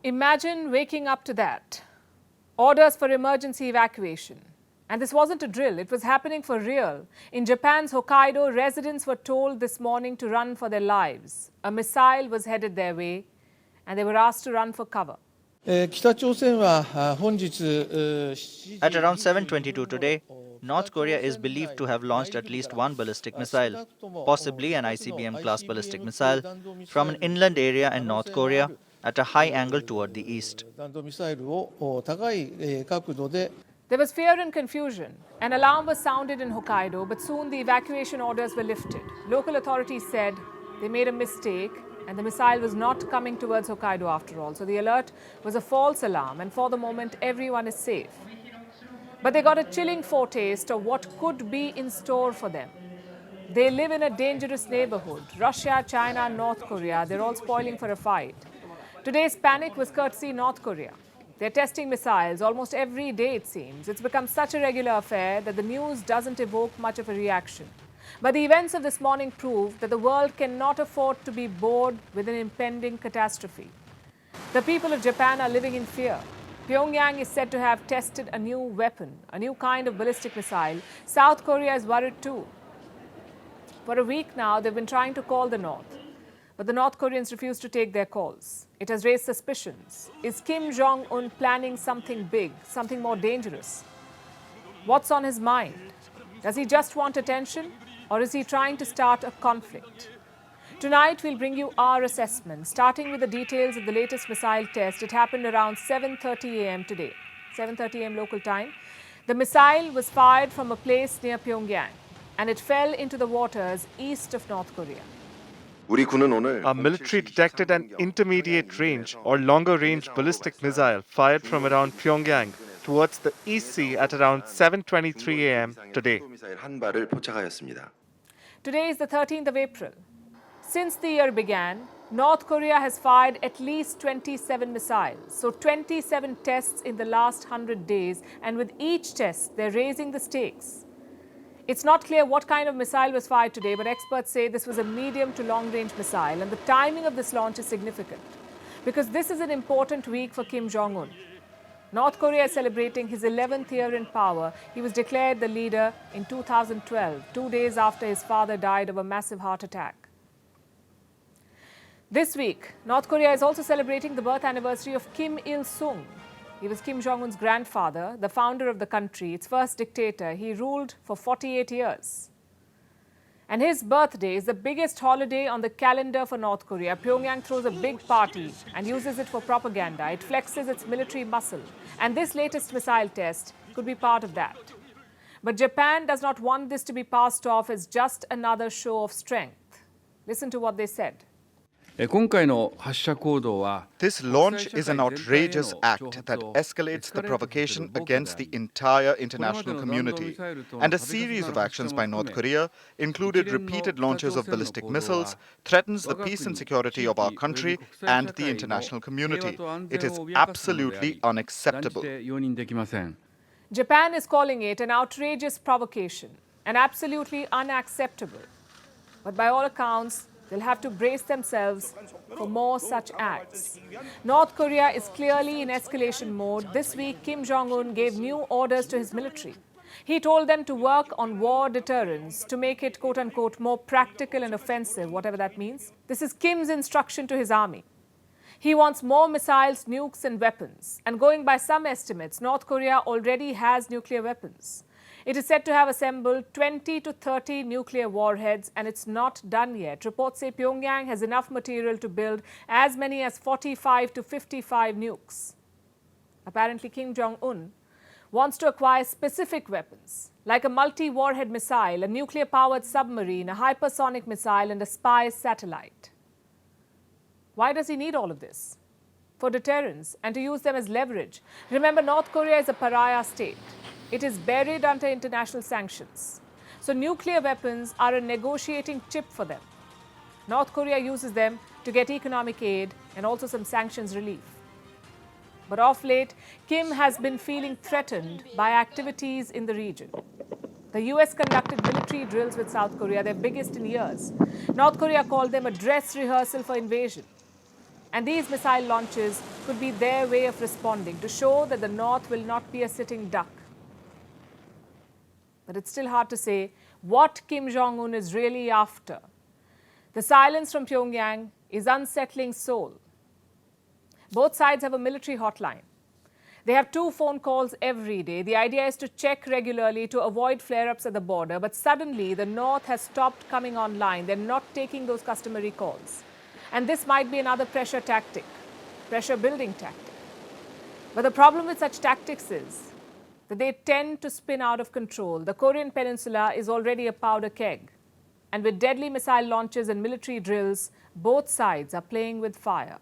Imagine waking up to that. Orders for emergency evacuation. And this wasn't a drill, it was happening for real. In Japan's Hokkaido, residents were told this morning to run for their lives. A missile was headed their way, and they were asked to run for cover. At around 7:22 today, North Korea is believed to have launched at least one ballistic missile, possibly an ICBM-class ballistic missile, from an inland area in North Korea at a high angle toward the east. There was fear and confusion. An alarm was sounded in Hokkaido, but soon the evacuation orders were lifted. Local authorities said they made a mistake and the missile was not coming towards Hokkaido after all. So the alert was a false alarm, and for the moment everyone is safe. But they got a chilling foretaste of what could be in store for them. They live in a dangerous neighborhood. Russia, China, North Korea, they're all spoiling for a fight. Today's panic was courtesy North Korea. They're testing missiles almost every day, it seems. It's become such a regular affair that the news doesn't evoke much of a reaction. But the events of this morning prove that the world cannot afford to be bored with an impending catastrophe. The people of Japan are living in fear. Pyongyang is said to have tested a new weapon, a new kind of ballistic missile. South Korea is worried too. For a week now, they've been trying to call the North. But the North Koreans refuse to take their calls. It has raised suspicions. Is Kim Jong-un planning something big, something more dangerous? What's on his mind? Does he just want attention, or is he trying to start a conflict? Tonight, we'll bring you our assessment, starting with the details of the latest missile test. It happened around 7:30 a.m. today, 7:30 a.m. local time. The missile was fired from a place near Pyongyang, and it fell into the waters east of North Korea. Our military detected an intermediate range or longer range ballistic missile fired from around Pyongyang towards the East Sea at around 7:23 a.m. today. Today is the 13th of April. Since the year began, North Korea has fired at least 27 missiles. So 27 tests in the last 100 days, and with each test, they're raising the stakes. It's not clear what kind of missile was fired today, but experts say this was a medium to long-range missile, and the timing of this launch is significant because this is an important week for Kim Jong-un. North Korea is celebrating his 11th year in power. He was declared the leader in 2012, 2 days after his father died of a massive heart attack. This week, North Korea is also celebrating the birth anniversary of Kim Il-sung. He was Kim Jong-un's grandfather, the founder of the country, its first dictator. He ruled for 48 years. And his birthday is the biggest holiday on the calendar for North Korea. Pyongyang throws a big party and uses it for propaganda. It flexes its military muscle. And this latest missile test could be part of that. But Japan does not want this to be passed off as just another show of strength. Listen to what they said. This launch is an outrageous act that escalates the provocation against the entire international community, and a series of actions by North Korea, included repeated launches of ballistic missiles, threatens the peace and security of our country and the international community. It is absolutely unacceptable. Japan is calling it an outrageous provocation and absolutely unacceptable. But by all accounts, they'll have to brace themselves for more such acts. North Korea is clearly in escalation mode. This week, Kim Jong-un gave new orders to his military. He told them to work on war deterrence to make it, quote-unquote, more practical and offensive, whatever that means. This is Kim's instruction to his army. He wants more missiles, nukes, and weapons. And going by some estimates, North Korea already has nuclear weapons. It is said to have assembled 20 to 30 nuclear warheads, and it's not done yet. Reports say Pyongyang has enough material to build as many as 45 to 55 nukes. Apparently, Kim Jong-un wants to acquire specific weapons, like a multi-warhead missile, a nuclear-powered submarine, a hypersonic missile, and a spy satellite. Why does he need all of this? for deterrence and to use them as leverage. Remember, North Korea is a pariah state. It is buried under international sanctions. So nuclear weapons are a negotiating chip for them. North Korea uses them to get economic aid and also some sanctions relief. But of late, Kim has been feeling threatened by activities in the region. The US conducted military drills with South Korea, their biggest in years. North Korea called them a dress rehearsal for invasion. And these missile launches could be their way of responding to show that the North will not be a sitting duck. But it's still hard to say what Kim Jong-un is really after. The silence from Pyongyang is unsettling Seoul. Both sides have a military hotline. They have 2 phone calls every day. The idea is to check regularly to avoid flare-ups at the border. But suddenly, the North has stopped coming online. They're not taking those customary calls. And this might be another pressure tactic, pressure-building tactic. But the problem with such tactics is that they tend to spin out of control. The Korean peninsula is already a powder keg. And with deadly missile launches and military drills, both sides are playing with fire.